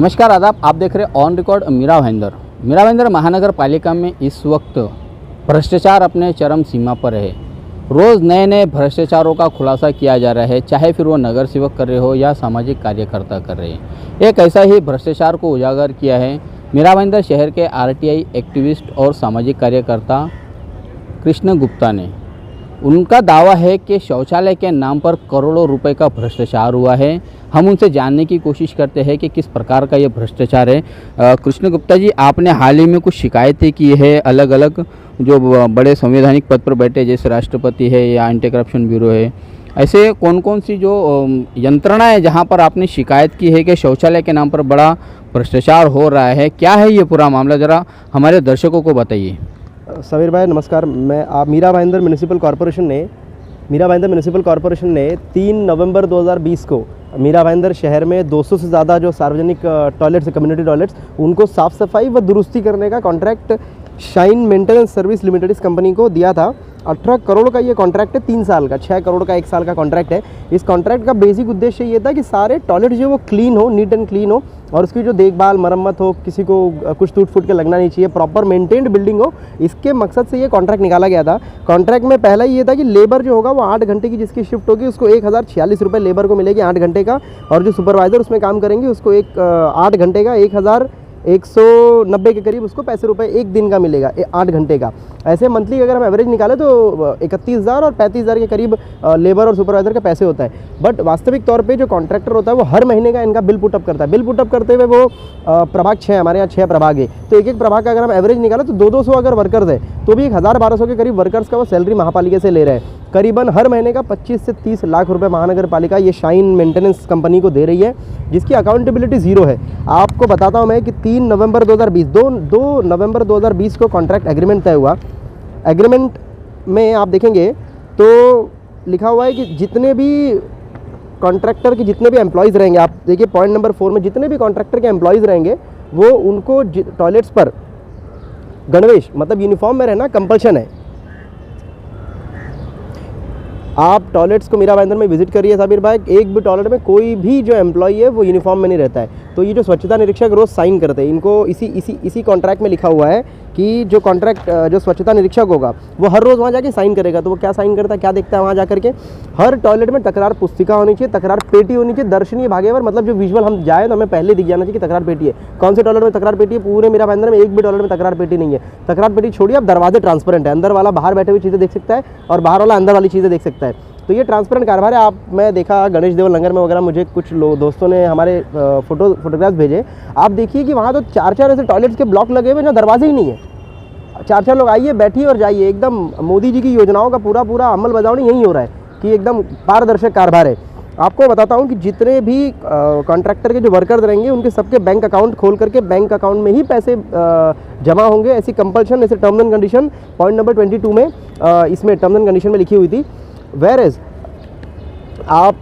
नमस्कार आदाब, आप देख रहे ऑन रिकॉर्ड मीरा भाईंदर महानगर पालिका में इस वक्त भ्रष्टाचार अपने चरम सीमा पर है। रोज़ नए नए भ्रष्टाचारों का खुलासा किया जा रहा है, चाहे फिर वो नगर सेवक कर रहे हो या सामाजिक कार्यकर्ता कर रहे हैं। एक ऐसा ही भ्रष्टाचार को उजागर किया है मीरा भाईंदर शहर के आरटीआई एक्टिविस्ट और सामाजिक कार्यकर्ता कृष्ण गुप्ता ने। उनका दावा है कि शौचालय के नाम पर करोड़ों रुपए का भ्रष्टाचार हुआ है। हम उनसे जानने की कोशिश करते हैं कि किस प्रकार का ये भ्रष्टाचार है। कृष्ण गुप्ता जी, आपने हाल ही में कुछ शिकायतें की है अलग अलग जो बड़े संवैधानिक पद पर बैठे, जैसे राष्ट्रपति है या एंटी करप्शन ब्यूरो है, ऐसे कौन कौन सी जो यंत्रणा है जहाँ पर आपने शिकायत की है कि शौचालय के नाम पर बड़ा भ्रष्टाचार हो रहा है? क्या है ये पूरा मामला, ज़रा हमारे दर्शकों को बताइए। समीर भाई नमस्कार। मीरा भाईंदर म्यूनिसिपल कॉरपोरेशन ने 3 नवंबर 2020 को मीरा भाईंदर शहर में 200 से ज़्यादा जो सार्वजनिक टॉयलेट्स, कम्युनिटी टॉयलेट्स, उनको साफ़ सफाई व दुरुस्ती करने का contract shine maintenance service limited इस कंपनी को दिया था। 18 करोड़ का ये कॉन्ट्रैक्ट है, 3 साल का, 6 करोड़ का 1 साल का कॉन्ट्रैक्ट है। इस कॉन्ट्रैक्ट का बेसिक उद्देश्य ये था कि सारे टॉयलेट जो वो क्लीन हो, नीट एंड क्लीन हो, और उसकी जो देखभाल मरम्मत हो, किसी को कुछ टूट फूट के लगना नहीं चाहिए, प्रॉपर मेंटेन्ड बिल्डिंग हो, इसके मकसद से ये कॉन्ट्रैक्ट निकाला गया था। कॉन्ट्रैक्ट में पहला ये था कि लेबर जो होगा वो 8 घंटे की जिसकी शिफ्ट होगी उसको 1046 रुपये लेबर को मिलेगी 8 घंटे का, और जो सुपरवाइज़र उसमें काम करेंगे उसको 8 घंटे का 1190 के करीब उसको पैसे रुपए एक दिन का मिलेगा 8 घंटे का। ऐसे मंथली अगर हम एवरेज निकालें तो 31,000 और 35,000 के करीब लेबर और सुपरवाइज़र का पैसे होता है। बट वास्तविक तौर पे जो कॉन्ट्रैक्टर होता है वो हर महीने का इनका बिल पुटअप करता है। बिल पुटअप करते हुए वो प्रभाग 6, हमारे यहाँ 6 प्रभाग है, तो एक प्रभाग का अगर हम एवरेज निकालें तो 200 अगर वर्कर्स है तो भी 1,000-1,200 के करीब वर्कर्स का वो सैलरी महापालिका से ले रहे हैं। करीबन हर महीने का 25 से 30 लाख रुपए महानगर पालिका ये शाइन मेंटेनेंस कंपनी को दे रही है, जिसकी अकाउंटेबिलिटी ज़ीरो है। आपको बताता हूँ मैं कि 2 नवंबर 2020 को कॉन्ट्रैक्ट एग्रीमेंट तय हुआ। एग्रीमेंट में आप देखेंगे तो लिखा हुआ है कि जितने भी कॉन्ट्रैक्टर के जितने भी एम्प्लॉयज़ रहेंगे, आप देखिए पॉइंट नंबर 4 में, जितने भी कॉन्ट्रैक्टर के एम्प्लॉयज़ रहेंगे वो उनको टॉयलेट्स पर गणवेश मतलब यूनिफॉर्म में रहना कंपल्शन है। आप टॉयलेट्स को मीरा भाईंदर में विजिट करिए साबिर भाई, एक भी टॉयलेट में कोई भी जो एम्प्लॉई है वो यूनिफॉर्म में नहीं रहता है। तो ये जो स्वच्छता निरीक्षक रोज़ साइन करते हैं, इनको इसी कॉन्ट्रैक्ट में लिखा हुआ है कि जो कॉन्ट्रैक्ट जो स्वच्छता निरीक्षक होगा वो हर रोज़ वहाँ जाके साइन करेगा। तो वो क्या साइन करता है, क्या देखता है वहाँ जा करके? हर टॉयलेट में तकरार पुस्तिका होनी चाहिए, तकरार पेटी होनी चाहिए, दर्शनीय भागेवर, मतलब जो विजुअल हम जाए तो हमें पहले दिख जाना चाहिए कि तकरार पेटी है। कौन से टॉयलेट में तकरार पेटी है? पूरे मीरा भाईंदर में एक भी टॉयलेट में तकरार पेटी नहीं है। तकरार पेटी छोड़िए, आप दरवाजे ट्रांसपेरेंट है, अंदर वाला बाहर बैठे हुए चीज़ें देख सकता है और बाहर वाला अंदर वाली चीज़ें देख सकता है। तो ये ट्रांसपेरेंट कारभार है। मैं देखा गणेश देवल नगर में वगैरह, मुझे कुछ दोस्तों ने हमारे फोटोग्राफ्स भेजे। आप देखिए कि वहाँ तो 4-4 ऐसे टॉयलेट्स के ब्लॉक लगे हुए जहाँ दरवाजे ही नहीं है। 4-4 लोग आइए, बैठिए और जाइए। एकदम मोदी जी की योजनाओं का पूरा अमल बजावनी यही हो रहा है कि एकदम पारदर्शक कारभार है। आपको बताता हूँ कि जितने भी कॉन्ट्रैक्टर के जो वर्कर्स रहेंगे उनके सबके बैंक अकाउंट खोल करके बैंक अकाउंट में ही पैसे जमा होंगे। ऐसी कंपल्शन, ऐसे terms and condition point number 22 में इसमें टर्म्स एंड कंडीशन में लिखी हुई थी। वेयरएज आप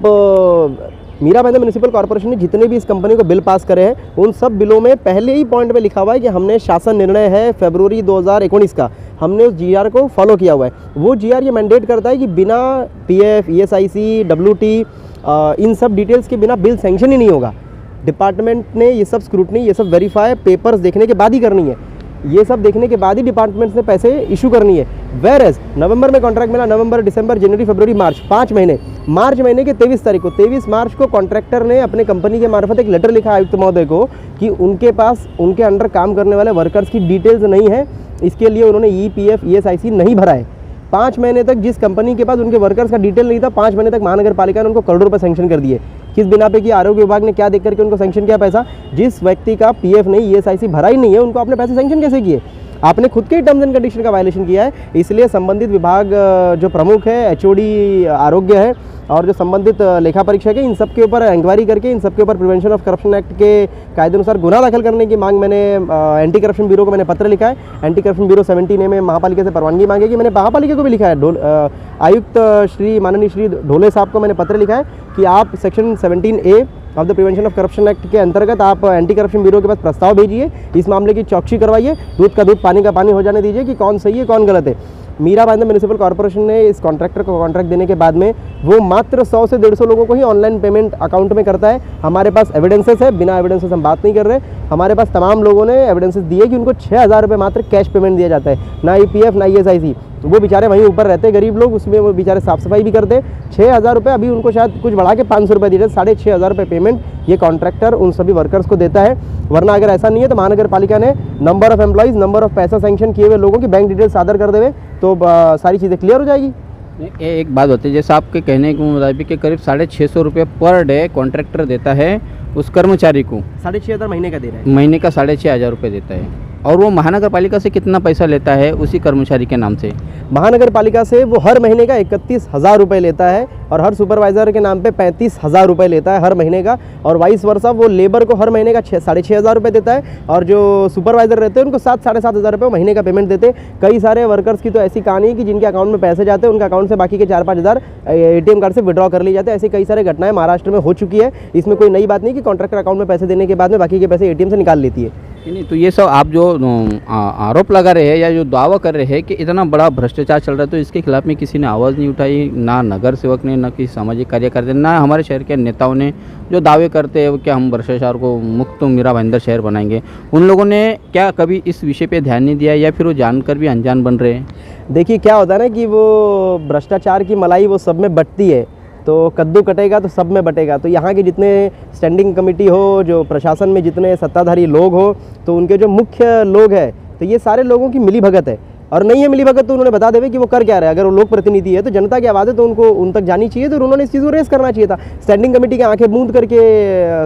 मीरा भाईंदर म्यूनिसिपल कॉर्पोरेशन ने जितने भी इस कंपनी को बिल पास करे हैं उन सब बिलों में पहले ही पॉइंट में लिखा हुआ है कि हमने शासन निर्णय है फरवरी 2019 का, हमने उस जीआर को फॉलो किया हुआ है। वो जीआर ये मैंडेट करता है कि बिना पीएफ, ईएसआईसी, डब्ल्यूटी, इन सब डिटेल्स के बिना बिल सैंक्शन ही नहीं होगा। डिपार्टमेंट ने ये सब स्क्रूटनी, ये सब वेरीफाई पेपर्स देखने के बाद ही करनी है। ये सब देखने के बाद ही डिपार्टमेंट से पैसे इशू करनी है। वेयरएज नवंबर में कॉन्ट्रैक्ट मिला, नवंबर, दिसंबर, जनवरी, फरवरी, मार्च, 5 महीने। मार्च महीने के 23 तारीख को, 23 मार्च को कॉन्ट्रैक्टर ने अपने कंपनी के मार्फत एक लेटर लिखा आयुक्त महोदय को कि उनके पास उनके अंडर काम करने वाले वर्कर्स की डिटेल्स नहीं है, इसके लिए उन्होंने ईपीएफ, ईएसआईसी नहीं भरा है। 5 महीने तक जिस कंपनी के पास उनके वर्कर्स का डिटेल नहीं था, 5 महीने तक महानगर पालिका ने उनको करोड़ों रुपए सैंक्शन कर दिए। किस बिना पे कि आरोग्य विभाग ने क्या देख करके उनको सैंक्शन किया पैसा? जिस व्यक्ति का पीएफ नहीं, ईएसआईसी भरा ही नहीं है, उनको आपने पैसे सैंक्शन कैसे किए? आपने खुद के टर्म्स एंड कंडीशन का वायलेशन किया है। इसलिए संबंधित विभाग जो प्रमुख है, एचओडी आरोग्य है और जो संबंधित लेखा परीक्षक है, इन सब के ऊपर इंक्वायरी करके इन सब के ऊपर प्रिवेंशन ऑफ करप्शन एक्ट के कायदे अनुसार गुना दाखिल करने की मांग मैंने एंटी करप्शन ब्यूरो को मैंने पत्र लिखा है। एंटी करप्शन ब्यूरो 17A में महापालिका से परवानगी मांगेगी। मैंने महापालिका को भी लिखा है, आयुक्त माननीय श्री ढोले साहब को मैंने पत्र लिखा है कि आप section 17A of the prevention of corruption act के अंतर्गत आप एंटी करप्शन ब्यूरो के पास प्रस्ताव भेजिए, इस मामले की चौकसी करवाइए, दूध का दूध पानी का पानी हो जाने दीजिए कि कौन सही है कौन गलत है। मीरा भाईंदर म्यूनिसिपल कॉर्पोरेशन ने इस कॉन्ट्रैक्टर को कॉन्ट्रैक्ट देने के बाद में वो मात्र 100 से 150 लोगों को ही ऑनलाइन पेमेंट अकाउंट में करता है। हमारे पास एविडेंसेस है, बिना एविडेंसेस हम बात नहीं कर रहे। हमारे पास तमाम लोगों ने एविडेंसेस दिए कि उनको 6,000 रुपये मात्र कैश पेमेंट दिया जाता है, ना EPF ना ESIC। वो बेचारे वहीं ऊपर रहते गरीब लोग, उसमें वो बेचारे साफ सफाई भी करते। 6,000 रुपये, अभी उनको शायद कुछ बढ़ा के 500 रुपये दिए जाते। 6,500 रुपये पेमेंट ये कॉन्ट्रैक्टर उन सभी वर्कर्स को देता है। वरना अगर ऐसा नहीं है तो महानगर पालिका ने number of employees, number of पैसा सैंक्शन किए हुए लोगों की बैंक डिटेल्स सादर कर देवे तो सारी चीज़ें क्लियर हो जाएगी। एक बात होती है, जैसे आपके कहने के मुताबिक कि करीब 650 रुपये पर डे कॉन्ट्रैक्टर देता है उस कर्मचारी को, 6,500 महीने का दे रहा है, महीने का 6,500 रुपये देता है। और वो महानगर पालिका से कितना पैसा लेता है उसी कर्मचारी के नाम से? महानगर पालिका से वो हर महीने का 31,000 रुपये लेता है और हर सुपरवाइज़र के नाम पे 35,000 रुपये लेता है हर महीने का। और वाइस वर्सा वो लेबर को हर महीने का 6,500 रुपये देता है और जो सुपरवाइज़र रहते हैं उनको 7,000-7,500 रुपये महीने का पेमेंट देते हैं। कई सारे वर्कर्स की तो ऐसी कहानी है कि जिनके अकाउंट में पैसे जाते हैं उनके अकाउंट से बाकी के 4-5,000 ATM कार्ड से विड्रॉ कर लिए जाते हैं। ऐसी कई सारे घटनाएं महाराष्ट्र में हो चुकी है। इसमें कोई नई बात नहीं कि कॉन्ट्रैक्टर अकाउंट में पैसे देने के बाद में बाकी के पैसे ATM से निकाल लेती है। नहीं, तो ये सब आप जो आरोप लगा रहे हैं या जो दावा कर रहे हैं कि इतना बड़ा भ्रष्टाचार चल रहा है, तो इसके खिलाफ में किसी ने आवाज़ नहीं उठाई, ना नगर सेवक ने, ना किसी सामाजिक कार्यकर्ता ने, ना हमारे शहर के नेताओं ने जो दावे करते हैं कि हम भ्रष्टाचार को मुक्त मीरा भाईंदर शहर बनाएंगे, उन लोगों ने क्या कभी इस विषय पे ध्यान नहीं दिया या फिर वो जानकर भी अनजान बन रहे हैं? देखिए क्या होता है ना कि वो भ्रष्टाचार की मलाई वो सब में बंटती है, तो कद्दू कटेगा तो सब में बटेगा। तो यहाँ के जितने स्टैंडिंग कमेटी हो, जो प्रशासन में जितने सत्ताधारी लोग हो, तो उनके जो मुख्य लोग हैं तो ये सारे लोगों की मिली भगत है। और नहीं है मिली भगत तो उन्होंने बता देवे कि वो कर क्या रहे हैं। अगर वो लोक प्रतिनिधि है तो जनता की आवाज़ है तो उनको उन तक जानी चाहिए, तो उन्होंने इस चीज़ को रेस करना चाहिए था। स्टैंडिंग कमेटी की आंखें मूंद करके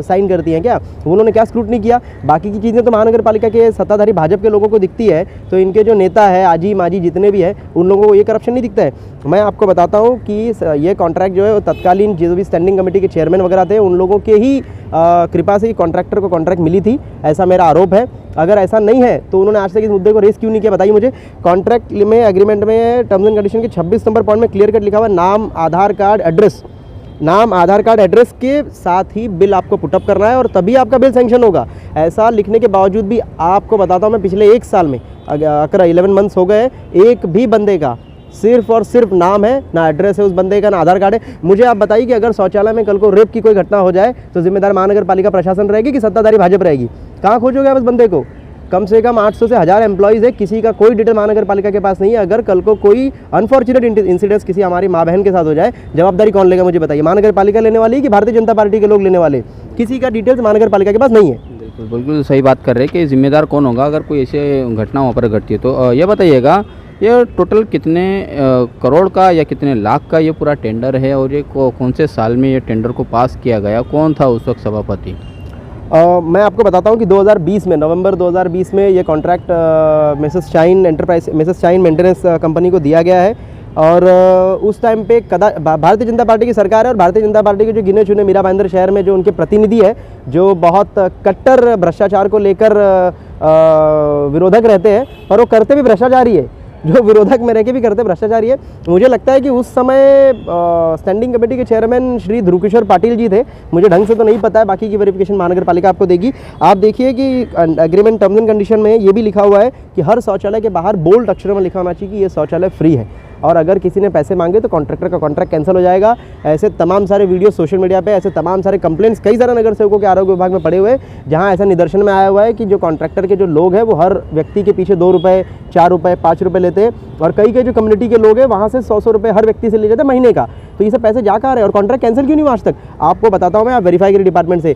साइन करती हैं क्या? उन्होंने क्या स्क्रूटनी किया? बाकी की चीज़ें तो महानगर पालिका के सत्ताधारी भाजपा के लोगों को दिखती है, तो इनके जो नेता है आजी माजी जितने भी है उन लोगों को ये करप्शन नहीं दिखता है। मैं आपको बताता हूँ कि ये कॉन्ट्रैक्ट जो है वो तत्कालीन जो भी स्टैंडिंग कमेटी के चेयरमैन वगैरह थे उन लोगों के ही कृपा से कॉन्ट्रैक्टर को कॉन्ट्रैक्ट मिली थी, ऐसा मेरा आरोप है। अगर ऐसा नहीं है तो उन्होंने आज तक इस मुद्दे को रेस क्यों नहीं किया, बताइए मुझे। कॉन्ट्रैक्ट में एग्रीमेंट में टर्म्स एंड कंडीशन के 26 नंबर पॉइंट में क्लियर कट लिखा हुआ नाम, आधार कार्ड, एड्रेस, नाम, आधार कार्ड, एड्रेस के साथ ही बिल आपको पुटअप करना है और तभी आपका बिल सैंक्शन होगा। ऐसा लिखने के बावजूद भी आपको बताता हूँ मैं, पिछले 1 साल में अगर 11 मंथ्स हो गए, एक भी बंदे का सिर्फ और सिर्फ नाम है, ना एड्रेस है उस बंदे का, ना आधार कार्ड है। मुझे आप बताइए कि अगर शौचालय में कल को रेप की कोई घटना हो जाए तो जिम्मेदार महानगर पालिका प्रशासन रहेगी कि सत्ताधारी भाजपा रहेगी? कहाँ खोजोगे आप उस बंदे को? कम से कम 800 से 1000 एम्प्लॉइज़ है, किसी का कोई डिटेल महानगर पालिका के पास नहीं है। अगर कल को कोई अनफॉर्चुनेट इंसिडेंट्स किसी हमारी माँ बहन के साथ हो जाए, जवाबदारी कौन लेगा मुझे बताइए? महानगर पालिका लेने वाली है कि भारतीय जनता पार्टी के लोग लेने वाले? किसी का डिटेल्स महानगर पालिका के पास नहीं है। बिल्कुल बिल्कुल सही बात कर रहे हैं कि जिम्मेदार कौन होगा अगर कोई ऐसे घटना वहाँ पर घटती है। तो ये बताइएगा, ये टोटल कितने करोड़ का या कितने लाख का ये पूरा टेंडर है और ये कौन से साल में ये टेंडर को पास किया गया? कौन था उस वक्त सभापति? मैं आपको बताता हूँ कि 2020 में, नवंबर 2020 में ये contract Mrs shine maintenance company को दिया गया है। और उस टाइम पे भारतीय जनता पार्टी की सरकार है और भारतीय जनता पार्टी के जो गिने चुने मीरा भाईंदर शहर में जो उनके प्रतिनिधि है, जो बहुत कट्टर भ्रष्टाचार को लेकर विरोधक रहते हैं, पर वो करते भी भ्रष्टाचारी है। जो विरोधक में रह के भी करते भ्रष्टाचारी है। मुझे लगता है कि उस समय स्टैंडिंग कमेटी के चेयरमैन श्री ध्रुव किशोर पाटिल जी थे, मुझे ढंग से तो नहीं पता है, बाकी की वेरिफिकेशन महानगर पालिका आपको देगी। आप देखिए कि एग्रीमेंट टर्म्स एंड कंडीशन में ये भी लिखा हुआ है कि हर शौचालय के बाहर बोल्ड अक्षरों में लिखा होना चाहिए कि ये शौचालय फ्री है, और अगर किसी ने पैसे मांगे तो कॉन्ट्रैक्टर का कॉन्ट्रैक्ट कैंसिल हो जाएगा। ऐसे तमाम सारे वीडियो सोशल मीडिया पे, ऐसे तमाम सारे कंप्लेंट्स कई सारे नगर सेवकों के आरोग्य विभाग में पड़े हुए हैं, जहां ऐसा निदर्शन में आया हुआ है कि जो कॉन्ट्रैक्टर के जो लोग हैं वो हर व्यक्ति के पीछे 2 रुपये, 4 रुपये, 5 रुपये लेते हैं, और कई के जो कम्युनिटी के लोग हैं वहाँ से 100 रुपये हर व्यक्ति से ले जाते हैं महीने का। तो ये सब पैसे जा कहाँ रहे और कॉन्ट्रैक्ट कैंसिल क्यों नहीं हुआ आज तक? आपको बताता हूँ मैं, आप वेरीफाई करिए डिपार्टमेंट से।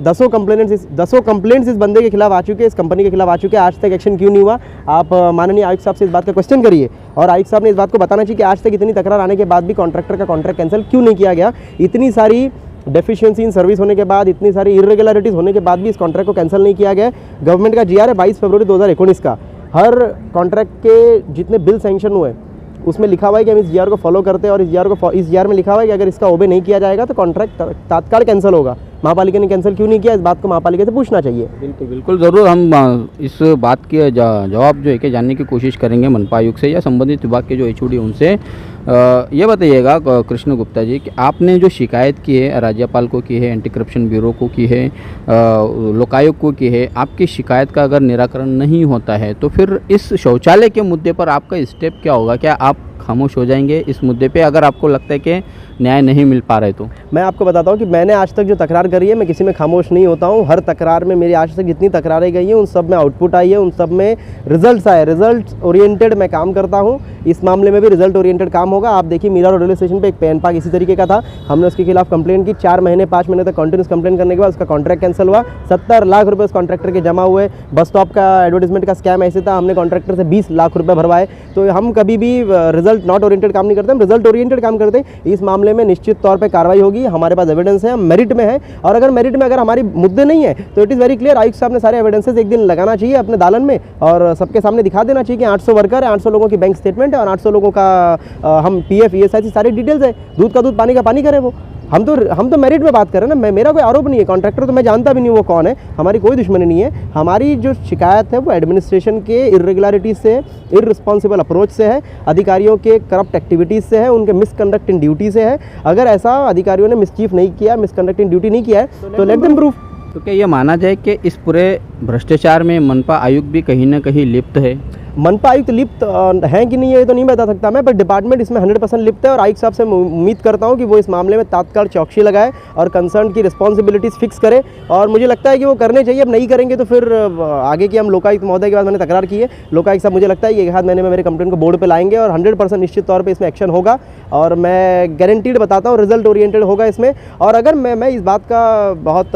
10 कंप्लेंट्स इस बंदे के खिलाफ आ चुके हैं, इस कंपनी के खिलाफ आ चुके हैं, आज तक एक्शन क्यों नहीं हुआ? आप माननीय आयुक्त साहब से इस बात का क्वेश्चन करिए, और आयुक्त साहब ने इस बात को बताना चाहिए कि आज तक इतनी तकरार आने के बाद भी कॉन्ट्रैक्टर का कॉन्ट्रैक्ट कैंसिल क्यों नहीं किया गया। इतनी सारी डेफिशिएंसी इन सर्विस होने के बाद, इतनी सारी इरेगुलरिटीज़ होने के बाद भी इस कॉन्ट्रैक्ट को कैंसिल नहीं किया गया। गवर्नमेंट का GR है 22 फरवरी 2019 का। हर कॉन्ट्रैक्ट के जितने बिल सैंक्शन हुए उसमें लिखा हुआ है कि हम इस GR को फॉलो करते हैं, और इस GR में लिखा हुआ है कि अगर इसका ओबे नहीं किया जाएगा तो कॉन्ट्रैक्ट तत्काल कैंसिल होगा। महापालिका ने कैंसिल क्यों नहीं किया, इस बात को महापालिका से पूछना चाहिए। बिल्कुल बिल्कुल, ज़रूर हम इस बात के जवाब जो है कि जानने की कोशिश करेंगे मनपा आयुक्त से या संबंधित विभाग के जो एचओडी उनसे। ये बताइएगा कृष्ण गुप्ता जी कि आपने जो शिकायत की है राज्यपाल को की है, एंटी करप्शन ब्यूरो को की है, लोकायुक्त को की है, आपकी शिकायत का अगर निराकरण नहीं होता है तो फिर इस शौचालय के मुद्दे पर आपका स्टेप क्या होगा? क्या आप खामोश हो जाएंगे इस मुद्दे पे अगर आपको लगता है कि न्याय नहीं मिल पा रहा है तो? मैं आपको बताता हूँ कि मैंने आज तक जो तकरार करी है, मैं किसी में खामोश नहीं होता हूँ। हर तकरार में मेरी आज तक जितनी तकरारें गई हैं उन सब में आउटपुट आई है, उन सब में रिजल्ट्स आए। रिजल्ट ओरिएंटेड मैं काम करता हूँ, इस मामले में भी रिजल्ट ओरिएंटेड काम होगा। आप देखिए मीरा रोड रेलवे स्टेशन पे एक पैन पार्क इसी तरीके का था, हमने उसके खिलाफ कंप्लेंट की। 4 महीने 5 महीने तक कंटिन्यूस कंप्लेंट करने के बाद उसका कॉन्ट्रैक्ट कैंसिल हुआ। 70 लाख रुपये उस कॉन्ट्रैक्टर के जमा हुए। बस स्टॉप का एडवर्टीजमेंट का स्कैम ऐसे था, हमने कॉन्ट्रैक्टर से 20 लाख रुपये भरवाए। तो हम कभी भी रिजल्ट नॉट ओरिएंटेड काम नहीं करते, हम रिजल्ट ओरिएंटेड काम करते हैं। इस मामले में निश्चित तौर पर कार्रवाई होगी, हमारे पास एविडेंस है, हम मेरिट में है। और अगर मेरिट में अगर हमारी मुद्दे नहीं है तो इट इज़ वेरी क्लियर, आयुक्त साहब ने सारे एविडेंसेस एक दिन लगाना चाहिए अपने दालन में और सबके सामने दिखा देना चाहिए कि 800 वर्कर है, 800 लोगों की बैंक स्टेटमेंट है और 800 लोगों का हम पीएफ ईएसआई सारी डिटेल्स है। दूध का दूध पानी का पानी करें वो। हम तो मेरिट में बात कर रहे हैं ना। मेरा कोई आरोप नहीं है, कॉन्ट्रैक्टर तो मैं जानता भी नहीं वो कौन है, हमारी कोई दुश्मनी नहीं है। हमारी जो शिकायत है वो एडमिनिस्ट्रेशन के इर्रेगुलरिटीज़ से, इररिस्पॉन्सिबल अप्रोच से है, अधिकारियों के करप्ट एक्टिविटीज़ से है, उनके मिसकंडक्ट इन ड्यूटी से है। अगर ऐसा अधिकारियों ने मिसचीफ नहीं किया, मिसकंडक्ट इन ड्यूटी नहीं किया है तो लेट देम प्रूफ। तो क्या ये माना जाए कि इस पूरे भ्रष्टाचार में मनपा आयुक्त भी कहीं ना कहीं लिप्त है? मनपा आयुक्त लिप्त हैं कि नहीं है ये तो नहीं बता सकता मैं, पर डिपार्टमेंट इसमें 100% लिप्त है। और आयुक्त साहब से उम्मीद करता हूँ कि वो इस मामले में तत्काल चौकसी लगाए और कंसर्न की रिस्पॉन्सिबिलिटीज़ फिक्स करे। और मुझे लगता है कि वो करने चाहिए। अब नहीं करेंगे तो फिर आगे की हम लोकायुक्त महोदय के बाद मैंने तकरार की है, लोकायुक्त साहब मुझे लगता है ये 1 महीने में मेरे कंप्लेंट को बोर्ड पर लाएंगे और 100% निश्चित तौर पर इसमें एक्शन होगा। और मैं गारंटीड बताता हूँ रिजल्ट ओरिएंटेड होगा इसमें। और अगर मैं इस बात का बहुत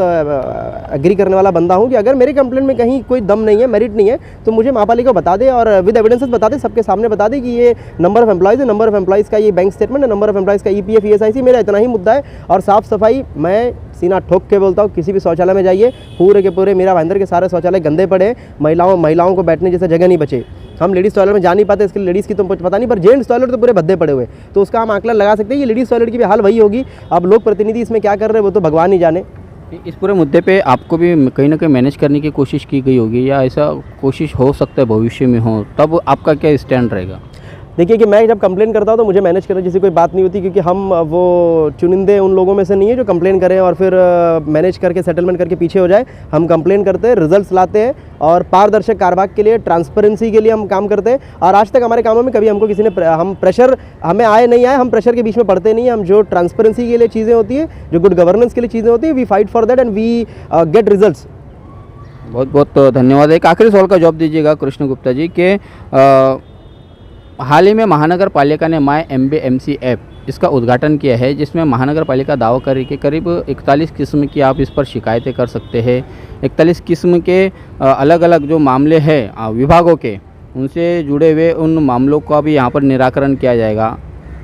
एग्री करने वाला बंदा हूँ कि अगर मेरे कंप्लेंट में कहीं कोई दम नहीं है, मेरिट नहीं है, तो मुझे महापालिका बता दे और विद एविडेंसेस बता दे, सबके सामने बता दे कि ये नंबर ऑफ एम्प्लॉइज़ है, नंबर ऑफ एम्प्लॉइज़ का ये बैंक स्टेटमेंट है, नंबर ऑफ एम्प्लॉइज़ का ईपीएफ ईएसआईसी, मेरा इतना ही मुद्दा है। और साफ़ सफाई मैं सीना ठोक के बोलता हूँ, किसी भी शौचालय में जाइए, पूरे के पूरे मीरा भाईंदर के सारे शौचालय गंदे पड़े, महिलाओं को बैठने जैसे जगह नहीं बचे। हम लेडीज़ टॉयलेट में जा नहीं पाते, इसके लिए लेडीज़ की तो पता नहीं, पर जेंट्स टॉयलेट तो पूरे भद्दे पड़े हुए। तो उसका हम आंकलन लगा सकते हैं, ये लेडीज़ टॉयलेट की भी हाल वही होगी। अब लोक प्रतिनिधि इसमें क्या कर रहे हैं वो तो भगवान ही जाने। इस पूरे मुद्दे पे आपको भी कहीं ना कहीं मैनेज करने की कोशिश की गई होगी या ऐसा कोशिश हो सकता है भविष्य में हो, तब आपका क्या स्टैंड रहेगा? देखिए कि मैं जब कंप्लेन करता हूँ तो मुझे मैनेज करने जैसी कोई बात नहीं होती, क्योंकि हम वो चुनिंदे उन लोगों में से नहीं है जो कंप्लेन करें और फिर मैनेज करके सेटलमेंट करके पीछे हो जाए। हम कंप्लेन करते हैं, रिजल्ट्स लाते हैं और पारदर्शक कार्यवाही के लिए, ट्रांसपेरेंसी के लिए हम काम करते हैं। और आज तक हमारे कामों में कभी हमको किसी ने हम प्रेशर हमें आए नहीं आए, हम प्रेशर के बीच में पड़ते नहीं हैं। हम जो ट्रांसपेरेंसी के लिए चीज़ें होती है, जो गुड गवर्नेंस के लिए चीज़ें होती है, we fight for that and we get results. बहुत बहुत धन्यवाद। एक आखिरी सवाल का जवाब दीजिएगा कृष्ण गुप्ता जी के हाल ही में महानगर पालिका ने माय MBMC ऐप इसका उद्घाटन किया है, जिसमें महानगर पालिका दावा कर रही है कि करीब 41 किस्म की आप इस पर शिकायतें कर सकते हैं। 41 किस्म के अलग अलग जो मामले हैं विभागों के, उनसे जुड़े हुए उन मामलों का भी यहाँ पर निराकरण किया जाएगा।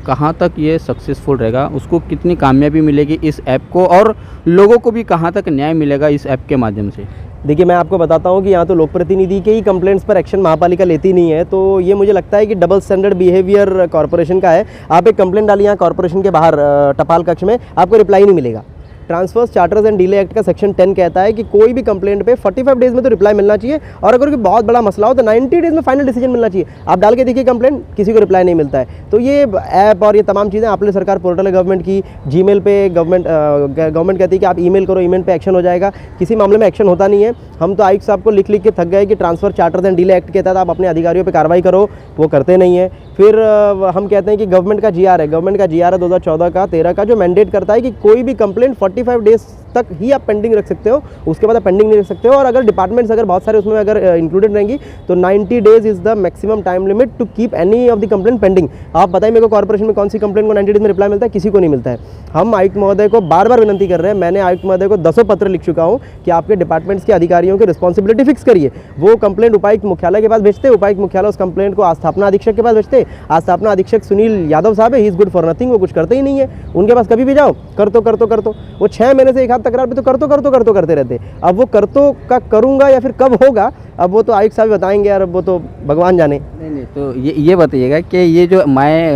कहाँ तक ये सक्सेसफुल रहेगा, उसको कितनी कामयाबी मिलेगी इस ऐप को, और लोगों को भी कहाँ तक न्याय मिलेगा इस ऐप के माध्यम से? देखिए मैं आपको बताता हूँ कि यहाँ तो लोक प्रतिनिधि के ही कंप्लेंट्स पर एक्शन महापालिका लेती नहीं है, तो ये मुझे लगता है कि डबल स्टैंडर्ड बिहेवियर कॉर्पोरेशन का है। आप एक कंप्लेंट डालिए यहाँ कॉर्पोरेशन के बाहर टपाल कक्ष में, आपको रिप्लाई नहीं मिलेगा। Transfers charters and delay act का सेक्शन 10 कहता है कि कोई भी कंप्लेंट पे 45 डेज में तो रिप्लाई मिलना चाहिए, और अगर कोई बहुत बड़ा मसला हो तो 90 डेज में फाइनल डिसीजन मिलना चाहिए। आप डाल के देखिए कंप्लेंट, किसी को रिप्लाई नहीं मिलता है। तो ये ऐप और ये तमाम चीज़ें आपने सरकार पोर्टल है गवर्नमेंट की, जीमेल पे गवर्नमेंट कहती है कि आप ईमेल करो, ईमेल पे एक्शन हो जाएगा। किसी मामले में एक्शन होता नहीं है। हम तो आयुक्त साहब को लिख के थक गए कि transfer charters and delay act के तहत आप अपने अधिकारियों पर कार्रवाई करो, वो करते नहीं है। फिर हम कहते हैं कि गवर्नमेंट का GR है, 2014 का 13 का, जो मैंडेट करता है कि कोई भी कंप्लेंट 45 डेज तक ही आप पेंडिंग रख सकते हो, उसके बाद आप पेंडिंग नहीं रख सकते हो। और अगर डिपार्टमेंट्स अगर बहुत सारे उसमें अगर इंक्लूडेड रहेंगी तो 90 days is the maximum time limit to keep any of the complaint pending. आप बताइए मेरे को कॉर्पोरेशन में कौन सी कंप्लेंट को 90 डेज में रिप्लाई मिलता है? किसी को नहीं मिलता है। हम आयुक्त महोदय को बार बार विनंती कर रहे हैं, मैंने आयुक्त महोदय को 10 पत्र लिख चुका हूँ कि आपके डिपार्टमेंट्स के अधिकारियों की रिस्पॉन्सिबिलिटी फिक्स करिए। वो कंप्लेंट उपायुक्त मुख्यालय के पास भेजते, उपायुक्त मुख्यालय उस कंप्लेंट को आस्थापना अधीक्षक के पास भेजते। आस्थापना अधीक्षक सुनील यादव साहब है, he is good for nothing, वो कुछ करते ही नहीं है। उनके पास कभी भी जाओ, कर तो वो 6 महीने से एक तकरार भी तो करते रहते। अब वो करतो का करूँगा या फिर कब होगा, अब वो तो आयुक्त साहब बताएंगे यार, अब वो तो भगवान जाने। नहीं, तो ये बताइएगा कि ये जो माय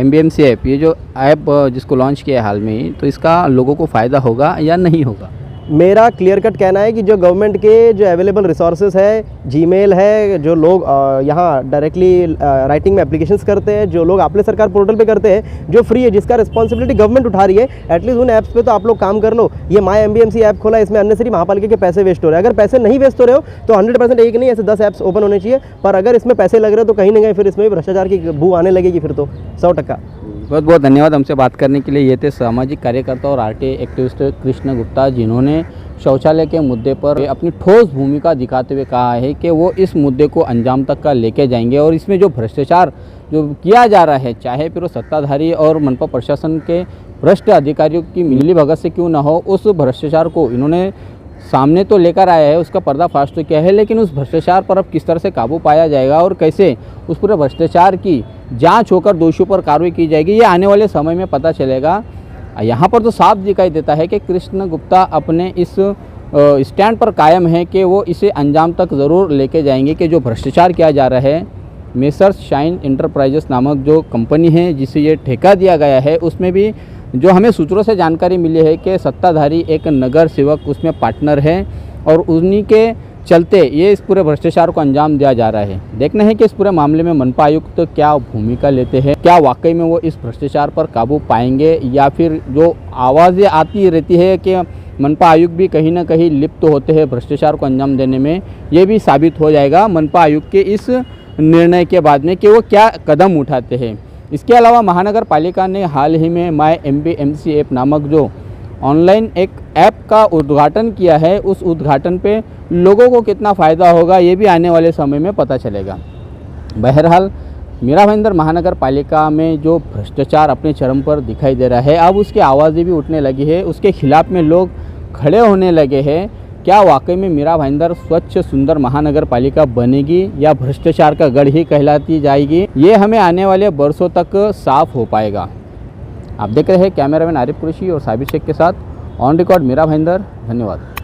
MBMC ऐप, ये जो ऐप जिसको लॉन्च किया है हाल में ही, तो इसका लोगों को फ़ायदा होगा या नहीं होगा? मेरा क्लियर कट कहना है कि जो गवर्नमेंट के जो अवेलेबल रिसोर्सेज है, जीमेल है, जो लोग यहाँ डायरेक्टली राइटिंग में एप्लीकेशंस करते हैं, जो लोग आपले सरकार पोर्टल पे करते हैं, जो फ्री है, जिसका रिस्पॉन्सिबिलिटी गवर्नमेंट उठा रही है, एटलीस्ट उन ऐप्स पे तो आप लोग काम कर लो। ये माय MBMC ऐप खोला, इसमें अननेसरी महापालिका के पैसे वेस्ट हो रहे हैं। अगर पैसे नहीं वेस्ट हो रहे हो तो 100% एक नहीं, ऐसे 10 ऐप्स ओपन होने चाहिए, पर अगर इसमें पैसे लग रहे हो तो कहीं ना कहीं फिर इसमें भी भ्रष्टाचार की बू आने लगेगी फिर तो 100%। बहुत बहुत धन्यवाद हमसे बात करने के लिए। ये थे सामाजिक कार्यकर्ता और RTI एक्टिविस्ट कृष्ण गुप्ता, जिन्होंने शौचालय के मुद्दे पर अपनी ठोस भूमिका दिखाते हुए कहा है कि वो इस मुद्दे को अंजाम तक का लेके जाएंगे और इसमें जो भ्रष्टाचार जो किया जा रहा है, चाहे फिर वो सत्ताधारी और मनपा प्रशासन के भ्रष्ट अधिकारियों की मिलीभगत से क्यों ना हो, उस भ्रष्टाचार को इन्होंने सामने तो लेकर आया है, उसका पर्दाफाश तो किया है, लेकिन उस भ्रष्टाचार पर अब किस तरह से काबू पाया जाएगा और कैसे उस पूरे भ्रष्टाचार की जांच होकर दोषियों पर कार्रवाई की जाएगी, ये आने वाले समय में पता चलेगा। यहाँ पर तो साफ दिखाई देता है कि कृष्ण गुप्ता अपने इस स्टैंड पर कायम है कि वो इसे अंजाम तक ज़रूर लेके जाएंगे कि जो भ्रष्टाचार किया जा रहा है, मेसर्स शाइन इंटरप्राइजेस नामक जो कंपनी है जिसे ये ठेका दिया गया है, उसमें भी जो हमें सूत्रों से जानकारी मिली है कि सत्ताधारी एक नगर सेवक उसमें पार्टनर है और उन्हीं के चलते ये इस पूरे भ्रष्टाचार को अंजाम दिया जा रहा है। देखना है कि इस पूरे मामले में मनपा आयुक्त क्या भूमिका लेते हैं, क्या वाकई में वो इस भ्रष्टाचार पर काबू पाएंगे या फिर जो आवाज़ें आती रहती है कि मनपा आयुक्त भी कहीं ना कहीं लिप्त होते हैं भ्रष्टाचार को अंजाम देने में, ये भी साबित हो जाएगा मनपा आयुक्त के इस निर्णय के बाद में कि वो क्या कदम उठाते हैं। इसके अलावा महानगर पालिका ने हाल ही में माय MBMC ऐप नामक जो ऑनलाइन एक ऐप का उद्घाटन किया है, उस उद्घाटन पे लोगों को कितना फ़ायदा होगा ये भी आने वाले समय में पता चलेगा। बहरहाल मीरा भाईंदर महानगर पालिका में जो भ्रष्टाचार अपने चरम पर दिखाई दे रहा है, अब उसकी आवाज़ें भी उठने लगी है, उसके खिलाफ में लोग खड़े होने लगे हैं। क्या वाकई में मीरा भाईंदर स्वच्छ सुंदर महानगर पालिका बनेगी या भ्रष्टाचार का गढ़ ही कहलाती जाएगी, ये हमें आने वाले वर्षों तक साफ हो पाएगा। आप देख रहे हैं कैमरामैन आरिफ कुरैशी और साबिर शेख के साथ ऑन रिकॉर्ड मीरा भाईंदर। धन्यवाद।